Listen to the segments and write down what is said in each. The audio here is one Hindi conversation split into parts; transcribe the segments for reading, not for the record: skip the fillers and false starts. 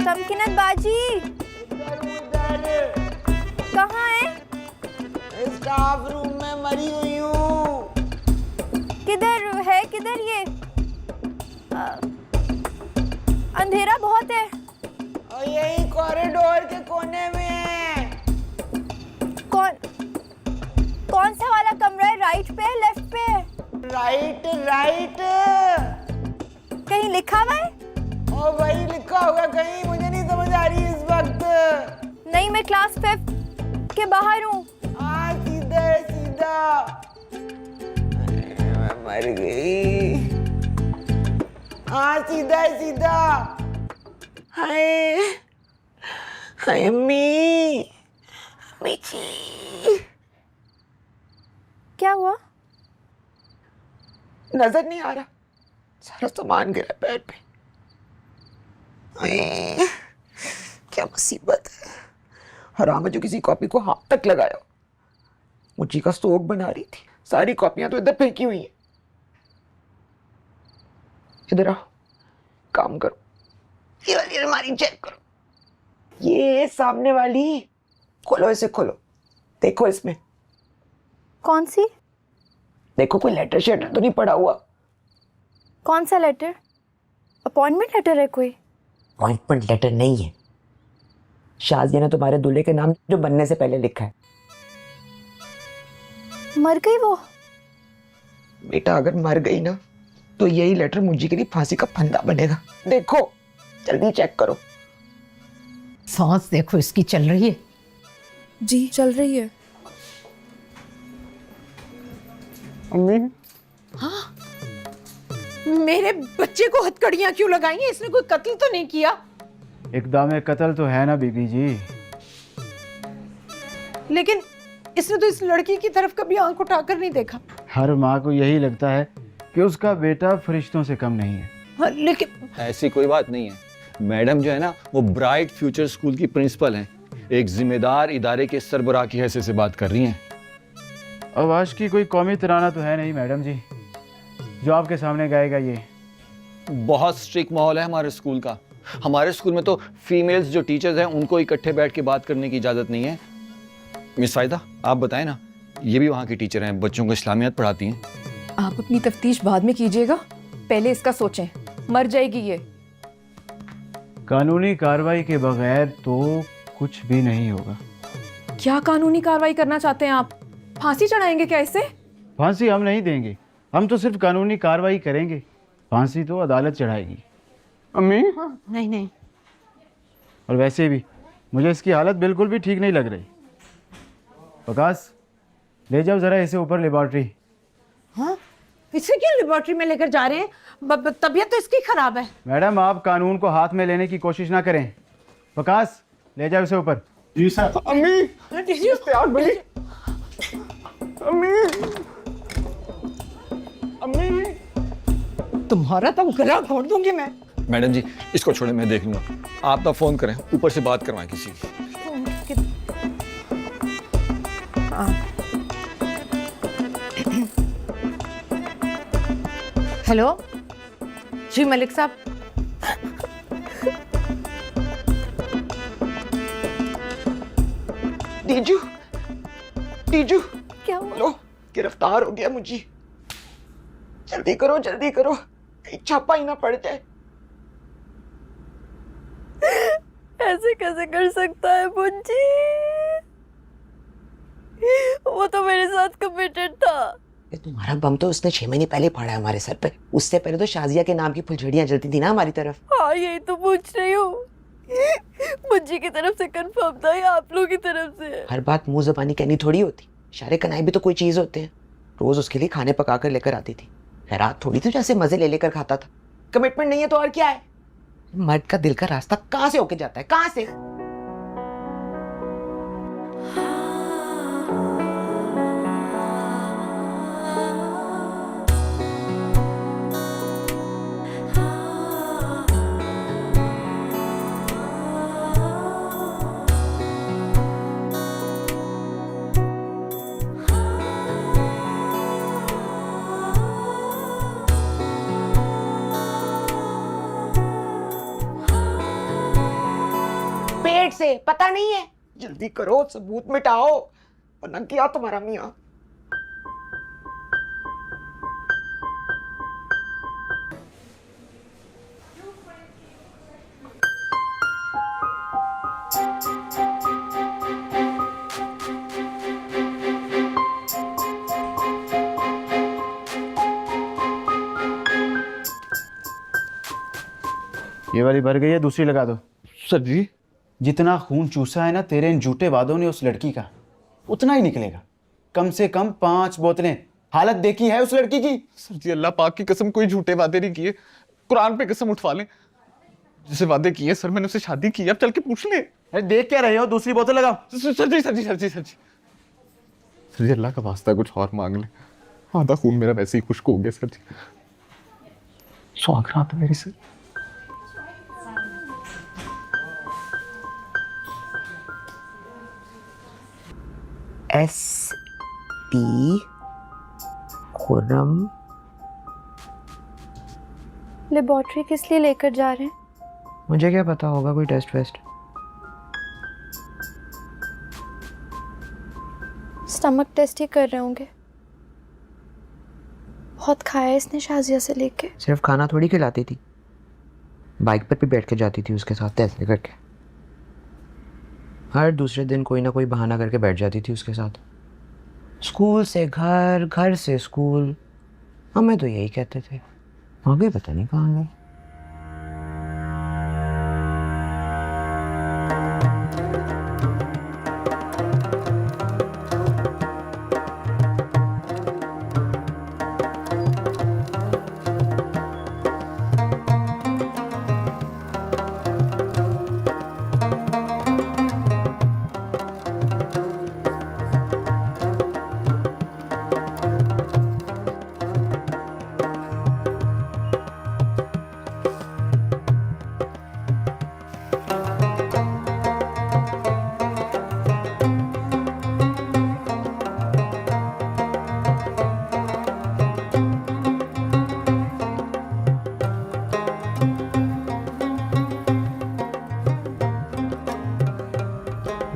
तमकीनत बाजी कहाँ है? स्टाफ रूम में मरी हुई हूँ। किधर है, किधर ये? अंधेरा बहुत है। और यही कॉरिडोर के कोने में है। कौन सा वाला कमरा है? राइट पे है, लेफ्ट पे है? Right right. कहीं लिखा हुआ है? और वही लिखा होगा कहीं, मुझे नहीं समझ आ रही इस वक्त। नहीं, मैं क्लास 5 के बाहर हूँ। हाँ सीधा है, सीधा। मैं मर गई। हाँ सीधा है, सीधा। हाय हाय अम्मी, अम्मी जी। क्या हुआ? नजर नहीं आ रहा, सारा सामान गिरा बेड पे। हाय, क्या मुसीबत है। हराम जो किसी कॉपी को हाथ तक लगाया। मुझी का शौक बना रही थी, सारी कॉपियां तो इधर फेंकी हुई हैं। इधर आओ, काम करो, ये वाली अलमारी चेक करो। ये सामने वाली खोलो, इसे खोलो, देखो इसमें। कौन सी? देखो कोई लेटर शेटर तो नहीं पड़ा हुआ। कौन सा लेटर? अपॉइंटमेंट लेटर है कोई? अपॉइंटमेंट लेटर नहीं है, शाजिया ने तुम्हारे दूल्हे के नाम जो बनने से पहले लिखा है। मर गई वो? बेटा अगर मर गई ना तो यही लेटर मुझे के लिए फांसी का फंदा बनेगा। देखो जल्दी चेक करो। सांस देखो इसकी चल रही है। जी चल रही है। अम्मी, हाँ, मेरे बच्चे को हथकड़ियां क्यों लगाई हैं? इसने कोई कत्ल तो नहीं किया? इकदाम कत्ल तो है ना बीबी जी। लेकिन इसने तो इस लड़की की तरफ कभी आंख उठाकर नहीं देखा। हर माँ को यही लगता है कि उसका बेटा फरिश्तों से कम नहीं है। हाँ, लेकिन ऐसी कोई बात नहीं है। मैडम जो है ना, वो ब्राइट फ्यूचर स्कूल की प्रिंसिपल हैं। एक जिम्मेदार इदारे के सरबराह की हैसियत से बात कर रही हैं। आवाज की कोई कौमी तराना तो है नहीं मैडम जी जो आपके सामने गाएगा ये। बहुत स्ट्रिक्ट माहौल है हमारे स्कूल का। हमारे स्कूल में तो फीमेल्स जो टीचर्स हैं उनको इकट्ठे बैठ के बात करने की इजाज़त नहीं है। मिस फायदा, आप बताएं ना, ये भी वहाँ की टीचर हैं, बच्चों को इस्लामियत पढ़ाती हैं। आप अपनी तफ्तीश बाद में कीजिएगा, पहले इसका सोचें। मर जाएगी ये। कानूनी कार्रवाई के बगैर तो कुछ भी नहीं होगा। क्या कानूनी कार्रवाई करना चाहते हैं आप? फांसी चढ़ाएंगे क्या इसे? फांसी हम नहीं देंगे, हम तो सिर्फ कानूनी कार्रवाई करेंगे। फांसी तो अदालत चढ़ाएगी। अम्मी, हाँ, नहीं नहीं, और वैसे भी मुझे इसकी हालत बिल्कुल भी ठीक नहीं लग रही। प्रकाश, ले जाओ जरा इसे ऊपर लेबॉर्ट्री। हाँ, इसे क्यों लेबोरेटरी में लेकर जा रहे हैं? तबीयत तो इसकी खराब है। मैडम आप कानून को हाथ में लेने की कोशिश ना करें। प्रकाश, ले जाओ इसे ऊपर। जी सर। अम्मी, इश्तियाक बनी। अम्मी, अम्मी, तुम्हारा तो गला घोट दूंगी मैं। मैडम जी इसको छोड़े, मैं देख लूँगा। आप ना फ़ोन करें, ऊपर से बात करवाएं किसी की। हेलो जी मलिक साहब। दीजू, दीजू, क्या हुआ? लो गिरफ्तार हो गया मुझे। जल्दी करो, जल्दी करो, कहीं छापा ही ना पड़ जाए। ऐसे कैसे कर सकता है मुंजी? वो तो मेरे साथ कमिटेड था। तुम्हारा बम तो उसने 6 महीने पहले फाड़ा है हमारे सर पे। उससे पहले तो शाजिया के नाम की फुलझड़ियां जलती थी ना हमारी तरफ। हाँ यही तो पूछ रही हूँ। मुंजी की तरफ से कंफर्म था या आप लोगों की तरफ से? हर बात मुंह ज़बानी कहनी थोड़ी होती। इशारे कनाई भी तो कोई चीज होते हैं। रोज उसके लिए खाने पका कर लेकर आती थी। खैरात थोड़ी थी जैसे मजे ले लेकर खाता था। कमिटमेंट नहीं है तो और क्या है? मर्द का दिल का रास्ता कहाँ से होके जाता है, कहाँ से? पेट से, पता नहीं है? जल्दी करो, सबूत मिटाओ, वरना क्या तुम्हारा मियाँ। ये वाली भर गई है, दूसरी लगा दो। सर जी, जितना खून चूसा है ना तेरे इन झूठे वादों ने उस लड़की का, उतना ही निकलेगा। कम से कम 5 बोतलें। हालत देखी है उस लड़की की? सर जी, अल्लाह पाक की कसम कोई झूठे वादे नहीं किए। कुरान पे कसम उठवा लें, जिसे वादे किए सर, मैंने उससे शादी की। अब चल के पूछ ले। अरे देख क्या रहे हो, दूसरी बोतल लगाओ। सर जी, सर जी, सर जी, सर जी, सर जी, अल्लाह का वास्ता कुछ और मांग ले। आधा खून मेरा वैसे ही खुश्क हो गया सर जी। सुहाग रात है मेरी सर। SP खुर्रम। लेबोरेटरी किस लिए लेकर जा रहे हैं? मुझे क्या पता, होगा कोई टेस्ट वेस्ट। स्टमक टेस्ट ही कर रहे होंगे। बहुत खाया है इसने शाजिया से लेके। सिर्फ खाना थोड़ी खिलाती थी, बाइक पर भी बैठ के जाती थी उसके साथ ऐसे करके। हर दूसरे दिन कोई ना कोई बहाना करके बैठ जाती थी उसके साथ। स्कूल से घर, घर से स्कूल, हमें तो यही कहते थे। आगे पता नहीं कहाँ गए।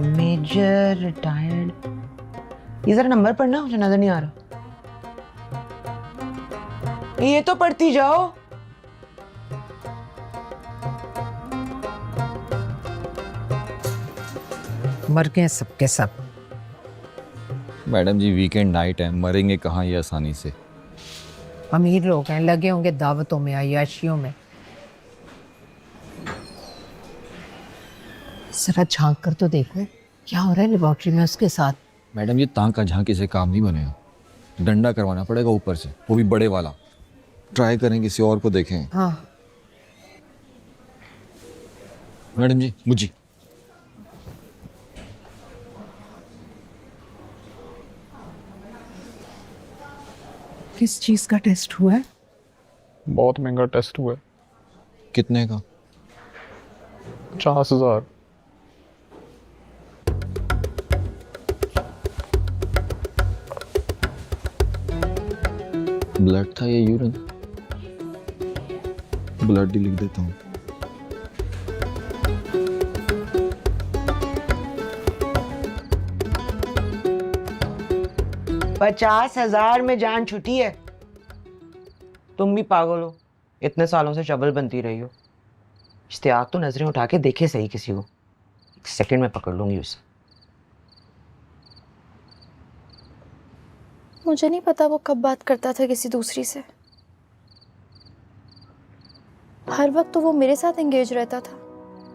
मेजर रिटायर्ड, ये जरा नंबर पढ़ना, मुझे नजर नहीं आ रहा। ये तो पढ़ती जाओ। मर गए सबके सब। मैडम जी, वीकेंड नाइट है, मरेंगे कहाँ ये आसानी से। अमीर लोग हैं, लगे होंगे दावतों में, अय्याशियों में। जरा झांक कर तो देखो क्या हो रहा है लेबोरेटरी में उसके साथ। मैडम, ये तांका झांकी से काम नहीं बनेगा, डंडा करवाना पड़ेगा ऊपर से, वो भी बड़े वाला। ट्राई करें, किसी और को देखें। हाँ, मैडम जी, मुझे किस चीज का टेस्ट हुआ है? बहुत महंगा टेस्ट हुआ है। कितने का? 50,000। ब्लड था या यूरिन? ब्लड ही लिख देता हूँ। $50,000 में जान छुटी है। तुम भी पागल हो, इतने सालों से चबल बनती रही हो। इश्तियाक तो नजरें उठा के देखे सही किसी को, 1 सेकंड में पकड़ लूंगी उसे। मुझे नहीं पता वो कब बात करता था किसी दूसरी से। हर वक्त तो वो मेरे साथ एंगेज रहता था।